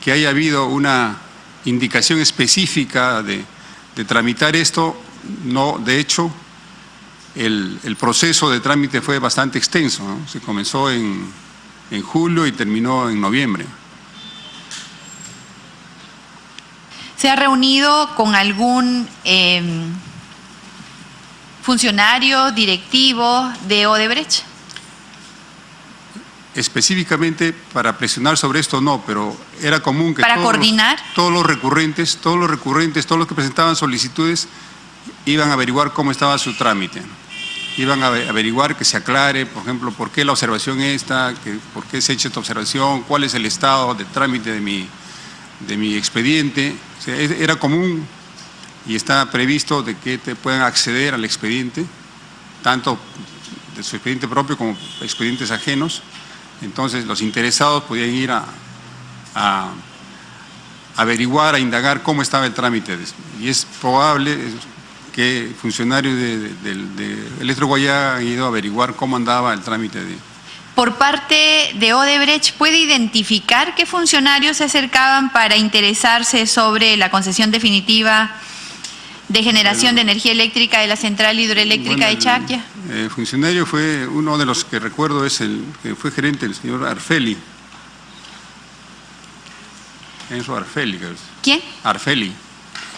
que haya habido una indicación específica de tramitar esto. No, de hecho, el proceso de trámite fue bastante extenso, ¿no? Se comenzó en julio y terminó en noviembre. ¿Se ha reunido con algún funcionario, directivo de Odebrecht? Específicamente para presionar sobre esto no, pero era común que ¿Para coordinar? Todos los recurrentes, todos los que presentaban solicitudes, iban a averiguar cómo estaba su trámite. Iban a averiguar que se aclare, por ejemplo, por qué la observación esta, por qué se ha hecho esta observación, cuál es el estado de trámite de mi expediente. O sea, era común y está previsto de que puedan acceder al expediente, tanto de su expediente propio como expedientes ajenos. Entonces los interesados podían ir a averiguar, a indagar cómo estaba el trámite. Y es probable que funcionarios de Electroguayá han ido a averiguar cómo andaba el trámite Por parte de Odebrecht, ¿puede identificar qué funcionarios se acercaban para interesarse sobre la concesión definitiva de generación de energía eléctrica de la central hidroeléctrica de Chaclla? El funcionario fue, uno de los que recuerdo es el que fue gerente, el señor Arfeli. Enzo Arfeli. ¿Quién? Arfeli,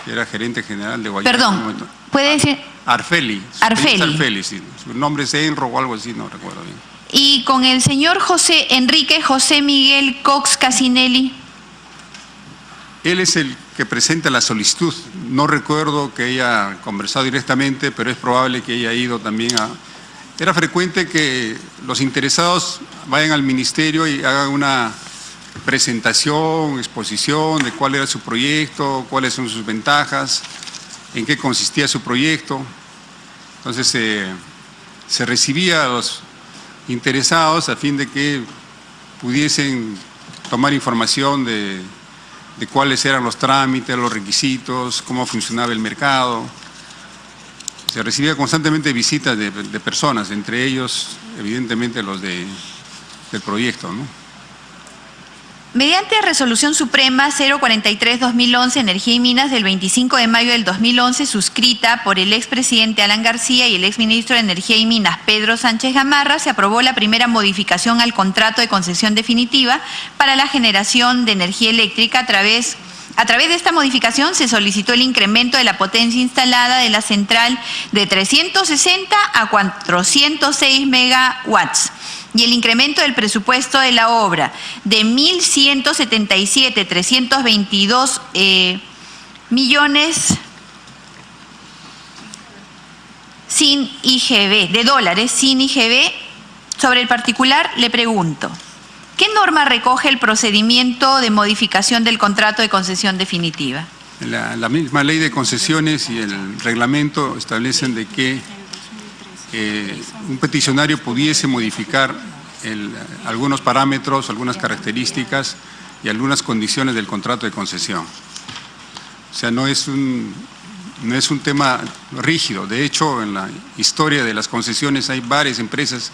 que era gerente general de Guayana. Perdón, ¿puede decir? Arfeli. Arfeli, sí. Su nombre es Enro o algo así, no recuerdo bien. Y con el señor Enrique José Miguel Cox Casinelli. Él es el que presenta la solicitud. No recuerdo que haya conversado directamente, pero es probable que haya ido también a... Era frecuente que los interesados vayan al ministerio y hagan una presentación, exposición de cuál era su proyecto, cuáles son sus ventajas, en qué consistía su proyecto. Entonces se recibía a los interesados a fin de que pudiesen tomar información de cuáles eran los trámites, los requisitos, cómo funcionaba el mercado. Se recibía constantemente visitas de personas, entre ellos, evidentemente, los del proyecto, ¿no? Mediante Resolución Suprema 043-2011, Energía y Minas, del 25 de mayo del 2011, suscrita por el expresidente Alan García y el exministro de Energía y Minas, Pedro Sánchez Gamarra, se aprobó la primera modificación al contrato de concesión definitiva para la generación de energía eléctrica. A través de esta modificación se solicitó el incremento de la potencia instalada de la central de 360 a 406 megawatts y el incremento del presupuesto de la obra de 1.177.322 millones sin IGB, de dólares sin IGB. Sobre el particular le pregunto, ¿qué norma recoge el procedimiento de modificación del contrato de concesión definitiva? La misma ley de concesiones y el reglamento establecen de que un peticionario pudiese modificar algunos parámetros, algunas características y algunas condiciones del contrato de concesión. O sea, no es un tema rígido. De hecho, en la historia de las concesiones hay varias empresas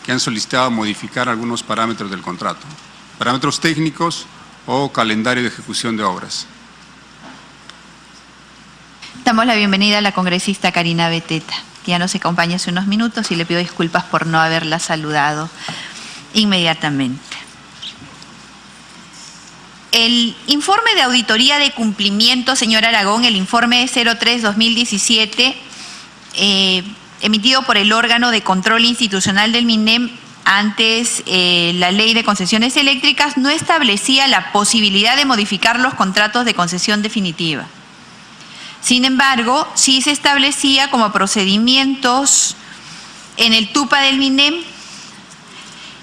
que han solicitado modificar algunos parámetros del contrato, parámetros técnicos o calendario de ejecución de obras. Damos la bienvenida a la congresista Karina Beteta, que ya nos acompaña hace unos minutos y le pido disculpas por no haberla saludado inmediatamente. El informe de auditoría de cumplimiento, señor Aragón, el informe 03-2017, emitido por el órgano de control institucional del MINEM, antes la ley de concesiones eléctricas, no establecía la posibilidad de modificar los contratos de concesión definitiva. Sin embargo, sí se establecía como procedimientos en el TUPA del MINEM.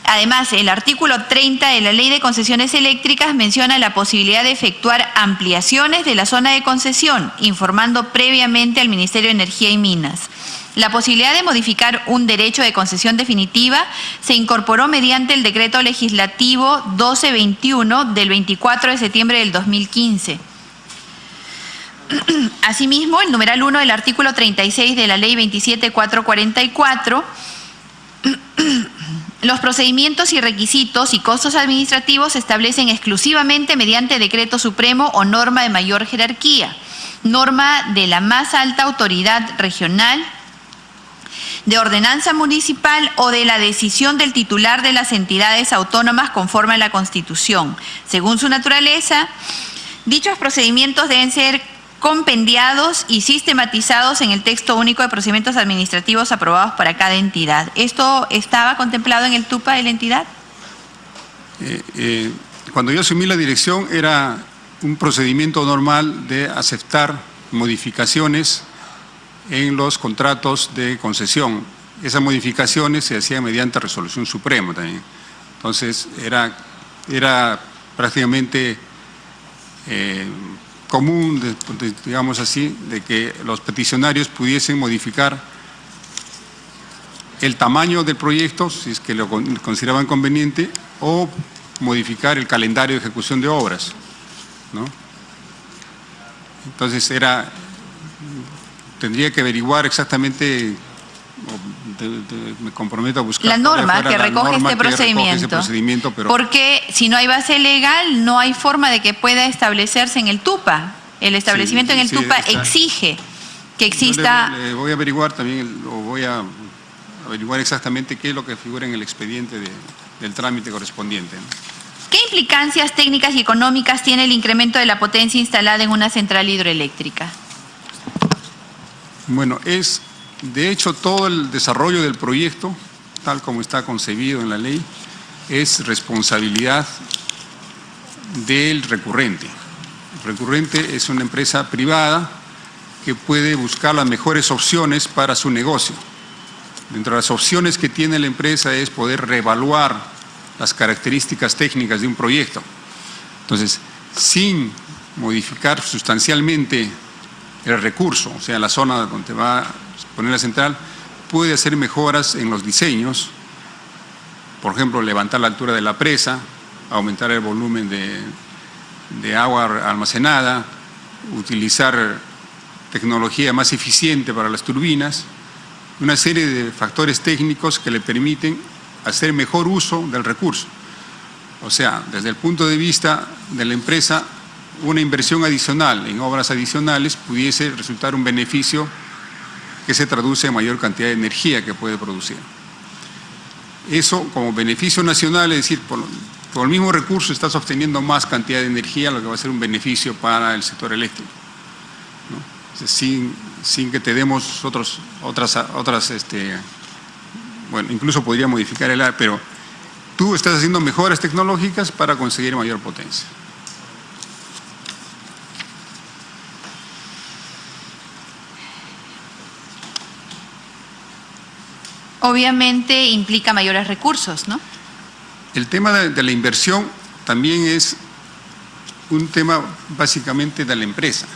Además, el artículo 30 de la Ley de Concesiones Eléctricas menciona la posibilidad de efectuar ampliaciones de la zona de concesión, informando previamente al Ministerio de Energía y Minas. La posibilidad de modificar un derecho de concesión definitiva se incorporó mediante el Decreto Legislativo 1221 del 24 de septiembre del 2015. Asimismo, el numeral 1 del artículo 36 de la Ley 27444 Los procedimientos y requisitos y costos administrativos se establecen exclusivamente mediante decreto supremo o norma de mayor jerarquía, norma de la más alta autoridad regional, de ordenanza municipal o de la decisión del titular de las entidades autónomas conforme a la Constitución. Según su naturaleza, dichos procedimientos deben ser compendiados y sistematizados en el texto único de procedimientos administrativos aprobados para cada entidad. ¿Esto estaba contemplado en el TUPA de la entidad? Cuando yo asumí la dirección era un procedimiento normal de aceptar modificaciones en los contratos de concesión. Esas modificaciones se hacían mediante resolución suprema también. Entonces era prácticamente común, digamos así, de que los peticionarios pudiesen modificar el tamaño del proyecto, si es que lo consideraban conveniente, o modificar el calendario de ejecución de obras, ¿no? Entonces tendría que averiguar exactamente, me comprometo a buscar la norma que recoge este procedimiento, pero porque si no hay base legal, no hay forma de que pueda establecerse en el TUPA. El establecimiento en el TUPA exige que exista. Le voy a averiguar también, voy a averiguar exactamente qué es lo que figura en el expediente del trámite correspondiente, ¿no? ¿Qué implicancias técnicas y económicas tiene el incremento de la potencia instalada en una central hidroeléctrica? Bueno, de hecho todo el desarrollo del proyecto, tal como está concebido en la ley, es responsabilidad del recurrente. El recurrente es una empresa privada que puede buscar las mejores opciones para su negocio. Dentro de las opciones que tiene la empresa es poder reevaluar las características técnicas de un proyecto. Entonces, sin modificar sustancialmente el recurso, o sea, la zona donde va a poner la central, puede hacer mejoras en los diseños, por ejemplo, levantar la altura de la presa, aumentar el volumen de agua almacenada, utilizar tecnología más eficiente para las turbinas, una serie de factores técnicos que le permiten hacer mejor uso del recurso. O sea, desde el punto de vista de la empresa, una inversión adicional en obras adicionales pudiese resultar un beneficio que se traduce en mayor cantidad de energía que puede producir. Eso como beneficio nacional, es decir, por el mismo recurso estás obteniendo más cantidad de energía, lo que va a ser un beneficio para el sector eléctrico, ¿no? Sin que te demos otras bueno, incluso podría modificar el área, pero tú estás haciendo mejoras tecnológicas para conseguir mayor potencia. Obviamente implica mayores recursos, ¿no? El tema de la inversión también es un tema básicamente de la empresa.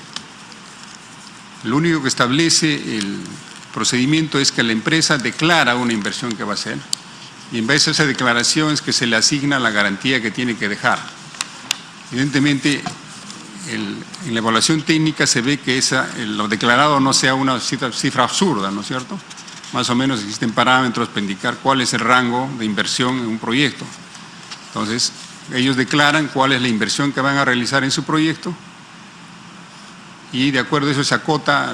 Lo único que establece el procedimiento es que la empresa declara una inversión que va a hacer y en base a esa declaración es que se le asigna la garantía que tiene que dejar. Evidentemente, en la evaluación técnica se ve que lo declarado no sea una cifra absurda, ¿no es cierto? Más o menos existen parámetros para indicar cuál es el rango de inversión en un proyecto. Entonces, ellos declaran cuál es la inversión que van a realizar en su proyecto y de acuerdo a eso se acota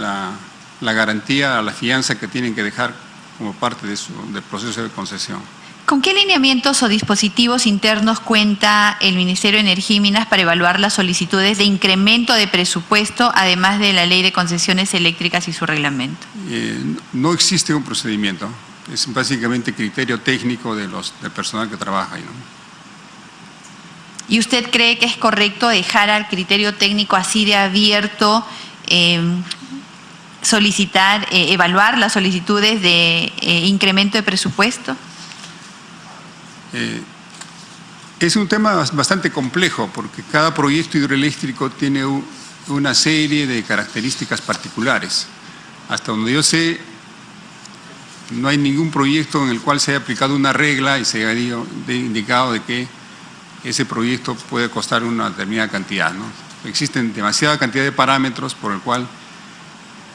la garantía, a la fianza que tienen que dejar como parte del proceso de concesión. ¿Con qué lineamientos o dispositivos internos cuenta el Ministerio de Energía y Minas para evaluar las solicitudes de incremento de presupuesto, además de la Ley de Concesiones Eléctricas y su reglamento? No existe un procedimiento, es básicamente criterio técnico del personal que trabaja ahí, ¿no? ¿Y usted cree que es correcto dejar al criterio técnico así de abierto, evaluar las solicitudes de incremento de presupuesto? Es un tema bastante complejo porque cada proyecto hidroeléctrico tiene una serie de características particulares. Hasta donde yo sé, no hay ningún proyecto en el cual se haya aplicado una regla y se haya indicado de que ese proyecto puede costar una determinada cantidad, ¿no? Existen demasiada cantidad de parámetros por el cual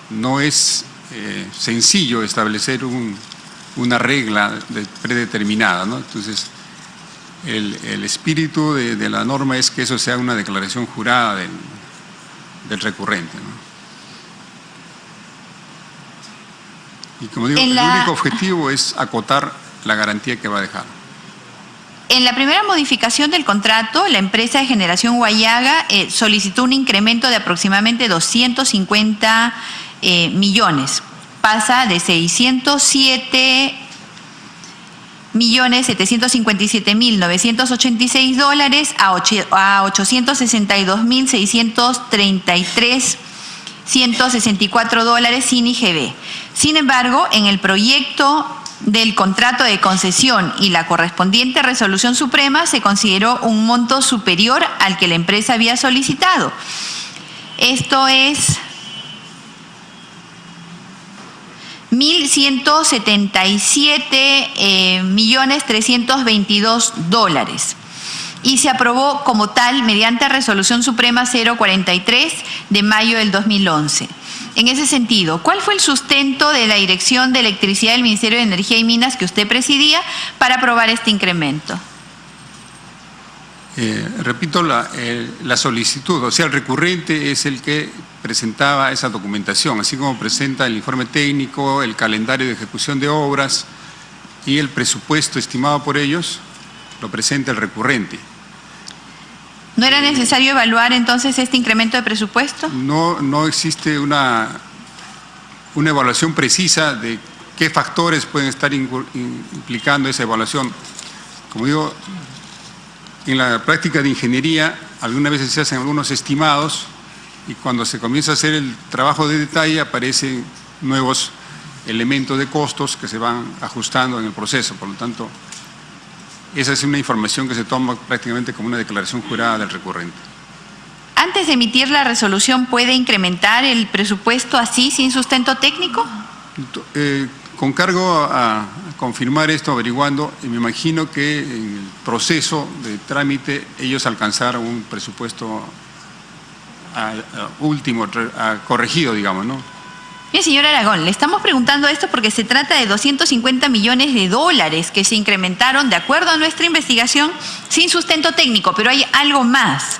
no es sencillo establecer una regla predeterminada, ¿no? Entonces, el espíritu de la norma es que eso sea una declaración jurada del recurrente, ¿no? Y como digo, el único objetivo es acotar la garantía que va a dejar. En la primera modificación del contrato, la empresa de generación Huallaga solicitó un incremento de aproximadamente 250 millones. Pasa de 607.757.986 dólares a 862.633.164 dólares sin IGB. Sin embargo, en el proyecto del contrato de concesión y la correspondiente resolución suprema se consideró un monto superior al que la empresa había solicitado. Esto es 1.177.322 dólares. Y se aprobó como tal mediante Resolución Suprema 043 de mayo del 2011. En ese sentido, ¿cuál fue el sustento de la Dirección de Electricidad del Ministerio de Energía y Minas que usted presidía para aprobar este incremento? Repito, la solicitud, o sea, el recurrente es el que presentaba esa documentación, así como presenta el informe técnico, el calendario de ejecución de obras y el presupuesto estimado por ellos, lo presenta el recurrente. ¿No era necesario evaluar entonces este incremento de presupuesto? No existe una evaluación precisa de qué factores pueden estar implicando esa evaluación. Como digo, en la práctica de ingeniería algunas veces se hacen algunos estimados y cuando se comienza a hacer el trabajo de detalle aparecen nuevos elementos de costos que se van ajustando en el proceso. Por lo tanto, esa es una información que se toma prácticamente como una declaración jurada del recurrente. ¿Antes de emitir la resolución puede incrementar el presupuesto así, sin sustento técnico? Con cargo a confirmar esto, averiguando, y me imagino que en el proceso de trámite ellos alcanzaron un presupuesto último, corregido, digamos, ¿no? Bien, señor Aragón, le estamos preguntando esto porque se trata de 250 millones de dólares que se incrementaron de acuerdo a nuestra investigación sin sustento técnico, pero hay algo más.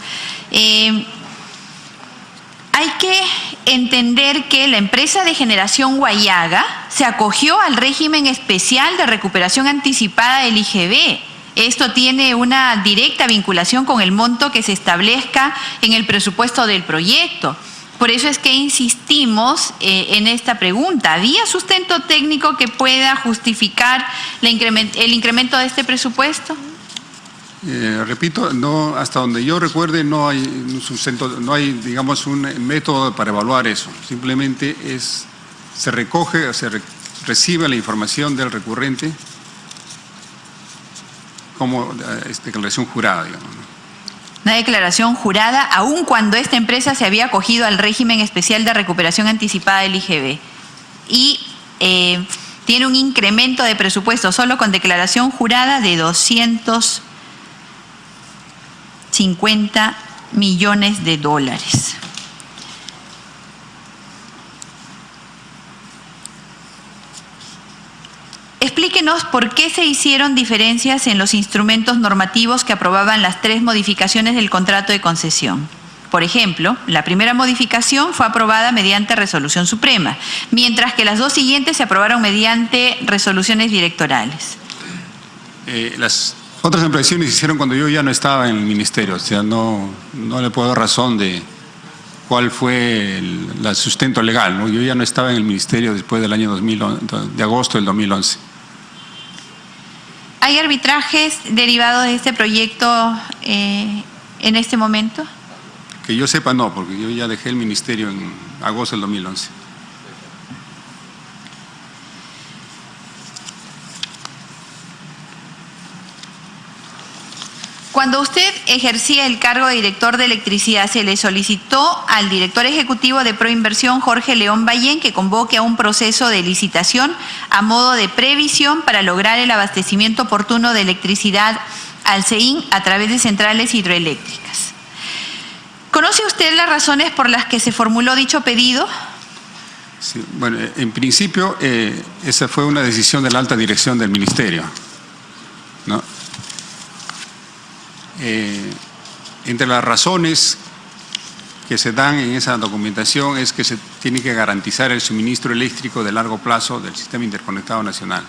Hay que entender que la empresa de generación Huallaga se acogió al régimen especial de recuperación anticipada del IGB. Esto tiene una directa vinculación con el monto que se establezca en el presupuesto del proyecto. Por eso es que insistimos en esta pregunta. ¿Había sustento técnico que pueda justificar el incremento de este presupuesto? Repito, no, hasta donde yo recuerde no hay un sustento, no hay, digamos, un método para evaluar eso. Simplemente se recoge o se recibe la información del recurrente como declaración jurada, digamos, ¿no? Una declaración jurada, aun cuando esta empresa se había acogido al régimen especial de recuperación anticipada del IGB. Y tiene un incremento de presupuesto solo con declaración jurada de 250 millones de dólares. Explíquenos por qué se hicieron diferencias en los instrumentos normativos que aprobaban las 3 modificaciones del contrato de concesión. Por ejemplo, la primera modificación fue aprobada mediante resolución suprema, mientras que las 2 siguientes se aprobaron mediante resoluciones directorales. Las otras ampliaciones se hicieron cuando yo ya no estaba en el ministerio, o sea, no le puedo dar razón de cuál fue el sustento legal, ¿no? Yo ya no estaba en el ministerio después del año 2011, de agosto del 2011. ¿Hay arbitrajes derivados de este proyecto en este momento? Que yo sepa no, porque yo ya dejé el ministerio en agosto del 2011. Cuando usted ejercía el cargo de director de electricidad, se le solicitó al director ejecutivo de Proinversión, Jorge León Ballén, que convoque a un proceso de licitación a modo de previsión para lograr el abastecimiento oportuno de electricidad al CEIN a través de centrales hidroeléctricas. ¿Conoce usted las razones por las que se formuló dicho pedido? Sí, bueno, en principio esa fue una decisión de la alta dirección del ministerio, ¿no? Entre las razones que se dan en esa documentación es que se tiene que garantizar el suministro eléctrico de largo plazo del Sistema Interconectado Nacional.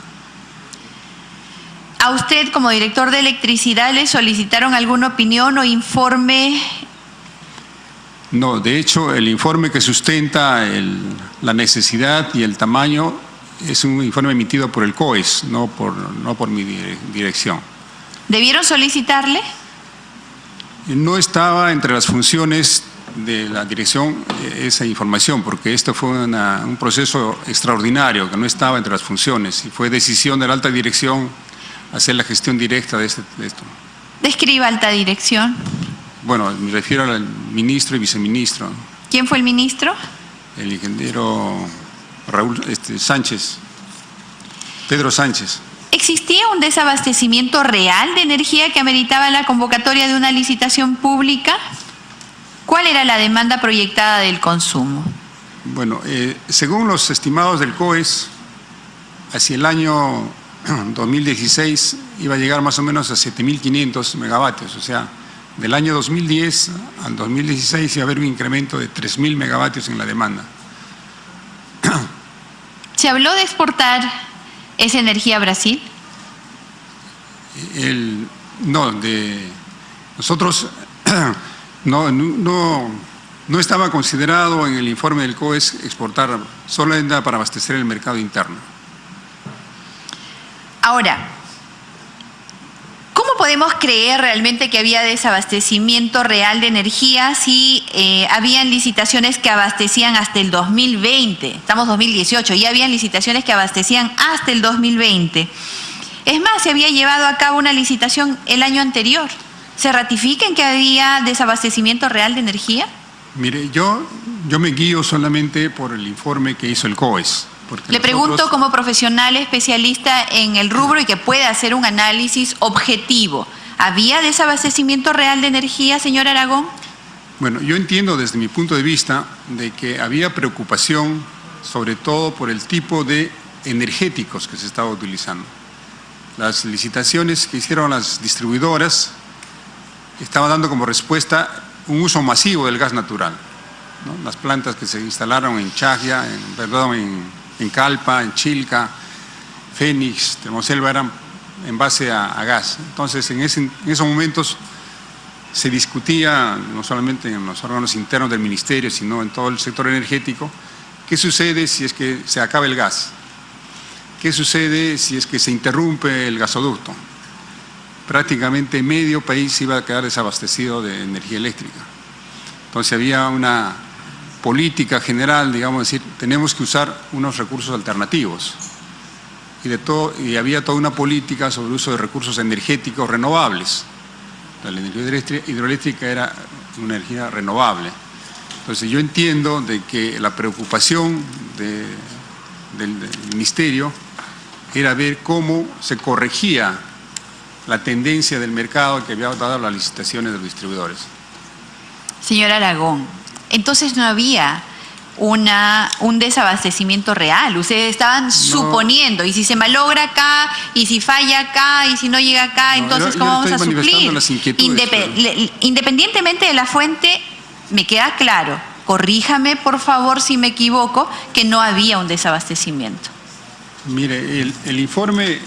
¿A usted, como director de electricidad, le solicitaron alguna opinión o informe? No, de hecho, el informe que sustenta la necesidad y el tamaño es un informe emitido por el COES, no por mi dirección. ¿Debieron solicitarle? No estaba entre las funciones de la dirección esa información, porque esto fue un proceso extraordinario que no estaba entre las funciones y fue decisión de la alta dirección hacer la gestión directa de esto. Describa alta dirección. Bueno, me refiero al ministro y viceministro. ¿Quién fue el ministro? El ingeniero Raúl Sánchez, Pedro Sánchez. ¿Existía un desabastecimiento real de energía que ameritaba la convocatoria de una licitación pública? ¿Cuál era la demanda proyectada del consumo? Bueno, según los estimados del COES, hacia el año 2016 iba a llegar más o menos a 7.500 megavatios, o sea, del año 2010 al 2016 iba a haber un incremento de 3.000 megavatios en la demanda. ¿Se habló de exportar esa energía a Brasil? Nosotros no estaba considerado en el informe del COES exportar, solo era para abastecer el mercado interno. Ahora, ¿cómo podemos creer realmente que había desabastecimiento real de energía si habían licitaciones que abastecían hasta el 2020? Estamos en 2018, ya habían licitaciones que abastecían hasta el 2020. Es más, se había llevado a cabo una licitación el año anterior. ¿Se ratifica en que había desabastecimiento real de energía? Mire, yo me guío solamente por el informe que hizo el COES. Le pregunto como profesional especialista en el rubro y que puede hacer un análisis objetivo. ¿Había desabastecimiento real de energía, señor Aragón? Bueno, yo entiendo desde mi punto de vista de que había preocupación sobre todo por el tipo de energéticos que se estaba utilizando. Las licitaciones que hicieron las distribuidoras estaban dando como respuesta un uso masivo del gas natural, ¿no? Las plantas que se instalaron en Chaglia, en Calpa, en Chilca, Fénix, Termoselva eran en base a gas. Entonces, en esos momentos se discutía, no solamente en los órganos internos del ministerio, sino en todo el sector energético, qué sucede si es que se acaba el gas, qué sucede si es que se interrumpe el gasoducto. Prácticamente medio país iba a quedar desabastecido de energía eléctrica. Entonces había una política general, digamos, decir, tenemos que usar unos recursos alternativos. Y había toda una política sobre el uso de recursos energéticos renovables. La energía hidroeléctrica era una energía renovable. Entonces yo entiendo de que la preocupación del ministerio era ver cómo se corregía la tendencia del mercado que había dado las licitaciones de los distribuidores. Señor Aragón, entonces no había un desabastecimiento real. Ustedes estaban suponiendo, y si se malogra acá, y si falla acá, y si no llega acá, entonces ¿cómo vamos a suplir? Independientemente de la fuente, me queda claro, corríjame por favor si me equivoco, que no había un desabastecimiento. Mire, el informe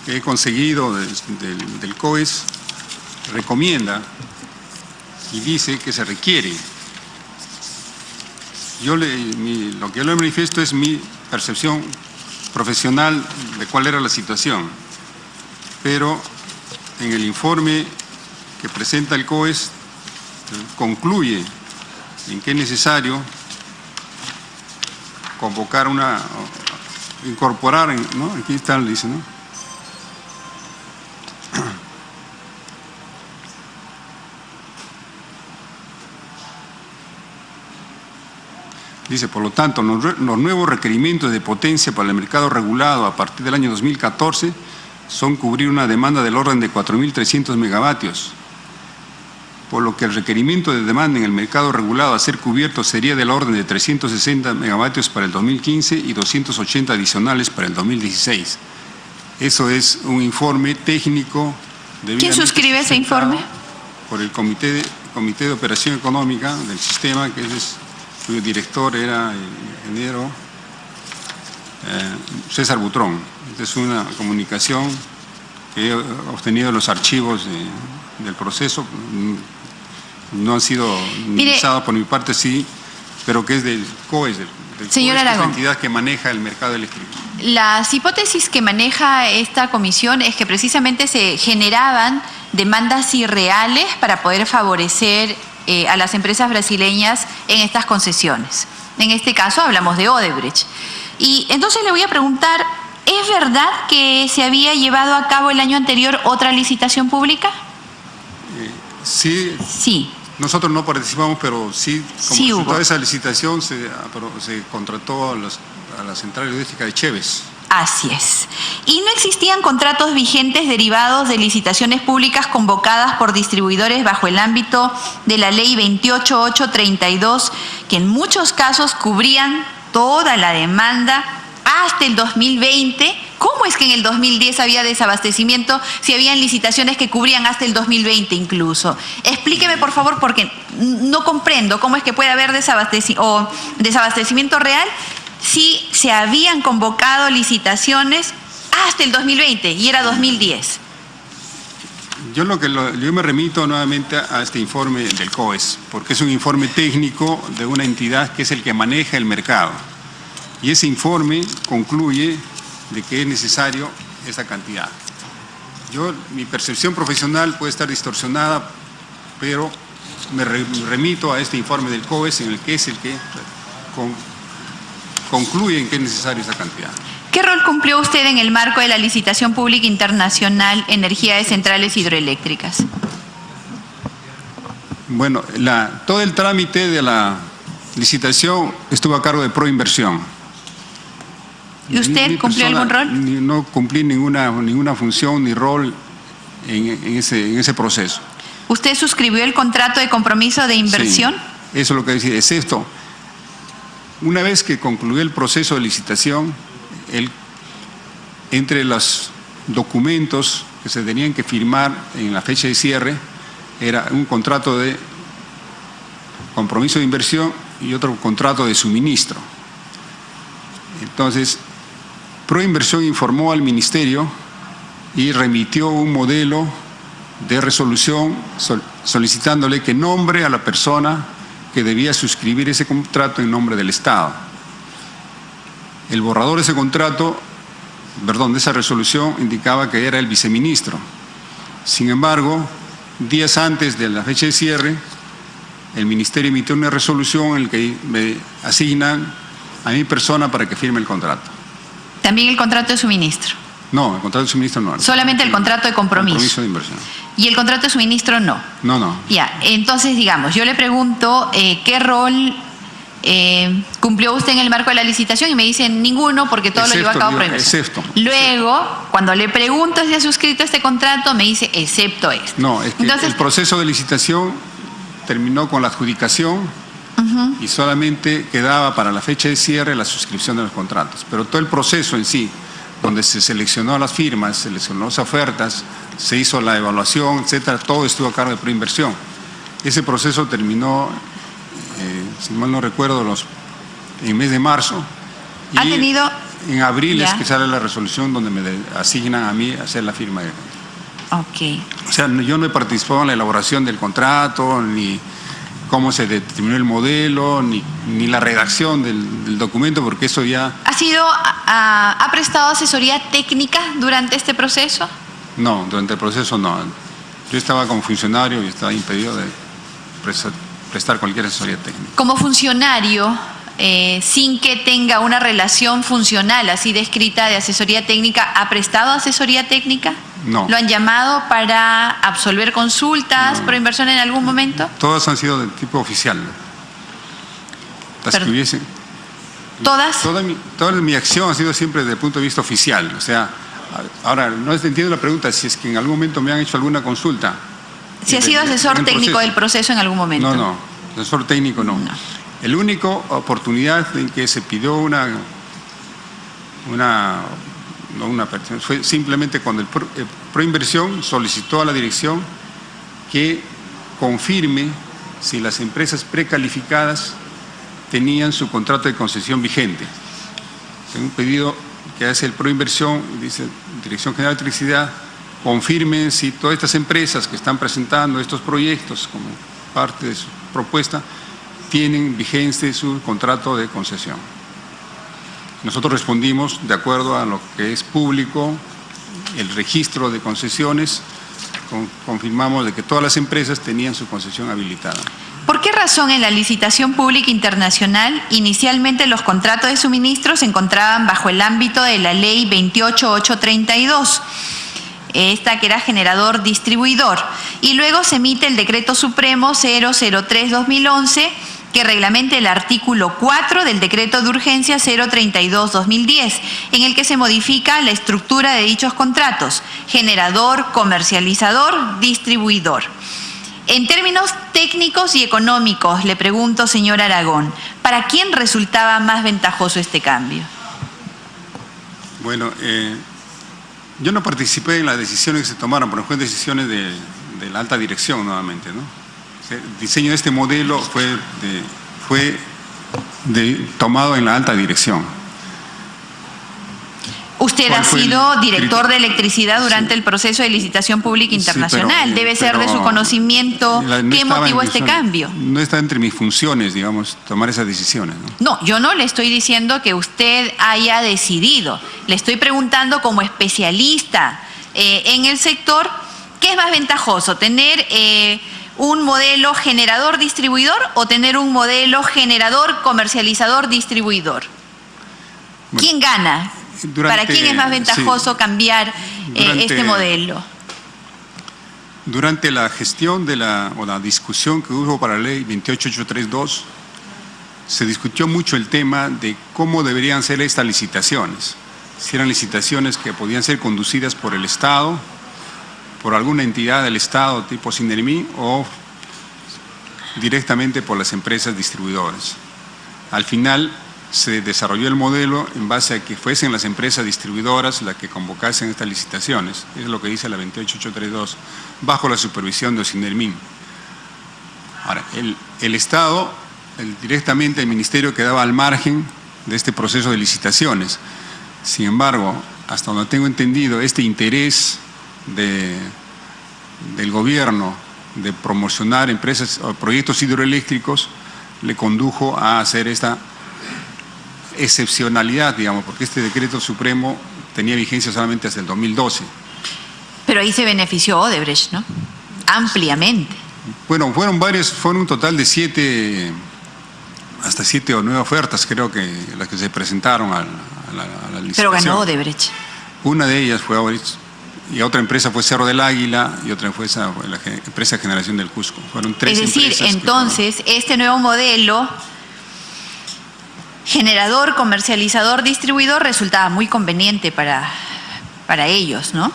que he conseguido del COES recomienda y dice que se requiere. Lo que yo le manifiesto es mi percepción profesional de cuál era la situación, pero en el informe que presenta el COES concluye en que es necesario convocar incorporar, ¿no? Aquí está, dice, ¿no? Dice, por lo tanto, los nuevos requerimientos de potencia para el mercado regulado a partir del año 2014 son cubrir una demanda del orden de 4.300 megavatios por lo que el requerimiento de demanda en el mercado regulado a ser cubierto sería de la orden de 360 megavatios para el 2015 y 280 adicionales para el 2016. Eso es un informe técnico. ¿Quién suscribe ese informe? Por el Comité de Operación Económica del Sistema, cuyo director era el ingeniero César Butrón. Esta es una comunicación que he obtenido de los archivos del proceso. No han sido utilizados por mi parte, sí, pero que es del COES, señor COES, Aragón, que es la entidad que maneja el mercado eléctrico. Las hipótesis que maneja esta comisión es que precisamente se generaban demandas irreales para poder favorecer a las empresas brasileñas en estas concesiones. En este caso hablamos de Odebrecht. Y entonces le voy a preguntar, ¿es verdad que se había llevado a cabo el año anterior otra licitación pública? Sí. Sí. Nosotros no participamos, pero sí, como sí resultado hubo. de esa licitación se contrató a la central eléctrica de Chévez. Así es. ¿Y no existían contratos vigentes derivados de licitaciones públicas convocadas por distribuidores bajo el ámbito de la Ley 28832, que en muchos casos cubrían toda la demanda hasta el 2020? ¿Cómo es que en el 2010 había desabastecimiento si habían licitaciones que cubrían hasta el 2020 incluso? Explíqueme, por favor, porque no comprendo cómo es que puede haber desabastecimiento real si se habían convocado licitaciones hasta el 2020 y era 2010. Yo me remito nuevamente a este informe del COES, porque es un informe técnico de una entidad que es el que maneja el mercado. Y ese informe concluye de que es necesario esa cantidad. Mi percepción profesional puede estar distorsionada, pero me remito a este informe del COES, en el que es el que concluye en que es necesaria esa cantidad. ¿Qué rol cumplió usted en el marco de la licitación pública internacional Energía de Centrales Hidroeléctricas? Bueno, todo el trámite de la licitación estuvo a cargo de Proinversión. ¿Y usted cumplió algún rol? No cumplí ninguna función ni rol en ese proceso. ¿Usted suscribió el contrato de compromiso de inversión? Sí, eso es lo que decía, excepto, una vez que concluyó el proceso de licitación, entre los documentos que se tenían que firmar en la fecha de cierre, era un contrato de compromiso de inversión y otro contrato de suministro. Entonces, Proinversión informó al Ministerio y remitió un modelo de resolución solicitándole que nombre a la persona que debía suscribir ese contrato en nombre del Estado. El borrador de ese contrato, de esa resolución, indicaba que era el viceministro. Sin embargo, días antes de la fecha de cierre, el Ministerio emitió una resolución en la que me asignan a mi persona para que firme el contrato. ¿También el contrato de suministro? No, el contrato de suministro no. Solamente el contrato de compromiso. Compromiso de inversión. ¿Y el contrato de suministro no? No. Ya, entonces digamos, yo le pregunto qué rol cumplió usted en el marco de la licitación y me dicen ninguno porque todo lo llevó a cabo Proinversión. Luego, cuando le pregunto si ha suscrito este contrato, me dice excepto este. No, es que entonces, el proceso de licitación terminó con la adjudicación. Y solamente quedaba para la fecha de cierre la suscripción de los contratos. Pero todo el proceso en sí, donde se seleccionó las firmas, seleccionó las ofertas, se hizo la evaluación, etcétera, todo estuvo a cargo de Proinversión. Ese proceso terminó, si mal no recuerdo, en el mes de marzo. ¿Ha tenido? En abril ya. Es que sale la resolución donde me asignan a mí hacer la firma. Ok. O sea, yo no he participado en la elaboración del contrato, ni cómo se determinó el modelo, ni la redacción del documento, porque eso ya... ¿Ha prestado asesoría técnica durante este proceso? No, durante el proceso no. Yo estaba como funcionario y estaba impedido de prestar cualquier asesoría técnica. Como funcionario, sin que tenga una relación funcional así descrita de asesoría técnica, ¿ha prestado asesoría técnica? No. ¿Lo han llamado para absolver consultas, Proinversión en algún momento? Todas han sido de tipo oficial. Las que hubiesen. ¿Todas? Toda mi acción ha sido siempre desde el punto de vista oficial. O sea, ahora, no entiendo la pregunta, si es que en algún momento me han hecho alguna consulta. Si ha sido asesor técnico del proceso en algún momento. No, asesor técnico no. La única oportunidad en que se pidió una fue simplemente cuando el Proinversión solicitó a la dirección que confirme si las empresas precalificadas tenían su contrato de concesión vigente. Es un pedido que hace el Proinversión, dice Dirección General de Electricidad, confirmen si todas estas empresas que están presentando estos proyectos como parte de su propuesta tienen vigente su contrato de concesión. Nosotros respondimos de acuerdo a lo que es público, el registro de concesiones, confirmamos de que todas las empresas tenían su concesión habilitada. ¿Por qué razón en la licitación pública internacional inicialmente los contratos de suministro se encontraban bajo el ámbito de la Ley 28832? Esta que era generador distribuidor, y luego se emite el Decreto Supremo 003-2011 que reglamenta el artículo 4 del Decreto de Urgencia 032-2010, en el que se modifica la estructura de dichos contratos: generador, comercializador, distribuidor. En términos técnicos y económicos, le pregunto, señor Aragón, ¿para quién resultaba más ventajoso este cambio? Bueno, yo no participé en las decisiones que se tomaron, pero fueron decisiones de la alta dirección nuevamente, ¿no? El diseño de este modelo fue tomado en la alta dirección. Usted ha sido director de electricidad durante el proceso de licitación pública internacional. Debe ser de su conocimiento qué motivó este cambio. No está entre mis funciones, digamos, tomar esas decisiones, ¿no? No, yo no le estoy diciendo que usted haya decidido. Le estoy preguntando como especialista en el sector, ¿qué es más ventajoso? ¿Tener un modelo generador-distribuidor o tener un modelo generador-comercializador-distribuidor? Bueno, ¿quién gana? ¿Para quién es más ventajoso cambiar este modelo? Durante la gestión o la discusión que hubo para la Ley 28832, se discutió mucho el tema de cómo deberían ser estas licitaciones. Si eran licitaciones que podían ser conducidas por el Estado, por alguna entidad del Estado tipo Sinermí, o directamente por las empresas distribuidoras. Al final se desarrolló el modelo en base a que fuesen las empresas distribuidoras las que convocasen estas licitaciones. Eso es lo que dice la 28832, bajo la supervisión de Sinermí. Ahora, el Estado, directamente el Ministerio, quedaba al margen de este proceso de licitaciones. Sin embargo, hasta donde tengo entendido, este interés del gobierno de promocionar empresas o proyectos hidroeléctricos le condujo a hacer esta excepcionalidad, digamos, porque este decreto supremo tenía vigencia solamente hasta el 2012. Pero ahí se benefició Odebrecht, ¿no? Ampliamente. Bueno, fueron un total de hasta 7 o 9 ofertas, creo que las que se presentaron a la licitación. Pero ganó Odebrecht. Una de ellas fue Odebrecht, y otra empresa fue Cerro del Águila, y otra fue la empresa de Generación del Cusco. Fueron 3 empresas. Es decir, entonces, este nuevo modelo, generador, comercializador, distribuidor, resultaba muy conveniente para ellos, ¿no?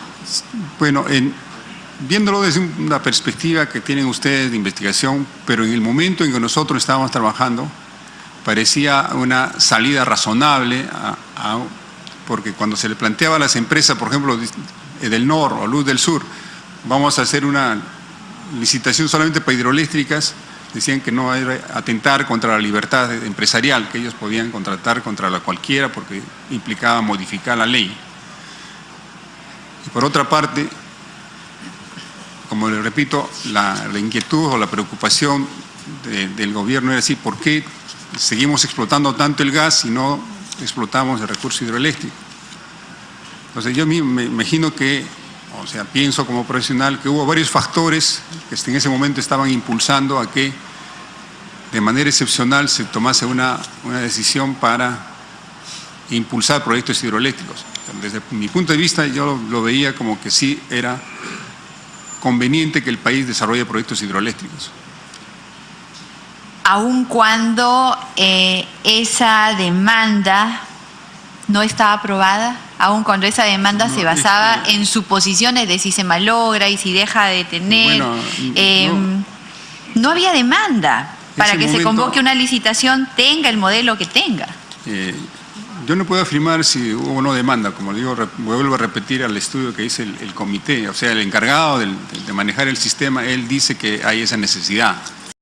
Bueno, viéndolo desde una perspectiva que tienen ustedes de investigación, pero en el momento en que nosotros estábamos trabajando, parecía una salida razonable, porque cuando se le planteaba a las empresas, por ejemplo, del NOR o Luz del Sur, vamos a hacer una licitación solamente para hidroeléctricas, decían que no era atentar contra la libertad empresarial, que ellos podían contratar contra la cualquiera porque implicaba modificar la ley. Y por otra parte, como le repito, la inquietud o la preocupación del gobierno era decir, ¿por qué seguimos explotando tanto el gas y no explotamos el recurso hidroeléctrico? Entonces yo me imagino que, o sea, pienso como profesional que hubo varios factores que en ese momento estaban impulsando a que de manera excepcional se tomase una decisión para impulsar proyectos hidroeléctricos. Desde mi punto de vista yo lo veía como que sí era conveniente que el país desarrolle proyectos hidroeléctricos. Aun cuando esa demanda no estaba aprobada. aun cuando esa demanda No, se basaba en suposiciones de si se malogra y si deja de tener. Bueno, no había demanda para Ese que se momento- convoque una licitación, tenga el modelo que tenga. Yo no puedo afirmar si hubo o no demanda, como digo, vuelvo a repetir al estudio que hizo el comité, o sea, el encargado de manejar el sistema, él dice que hay esa necesidad.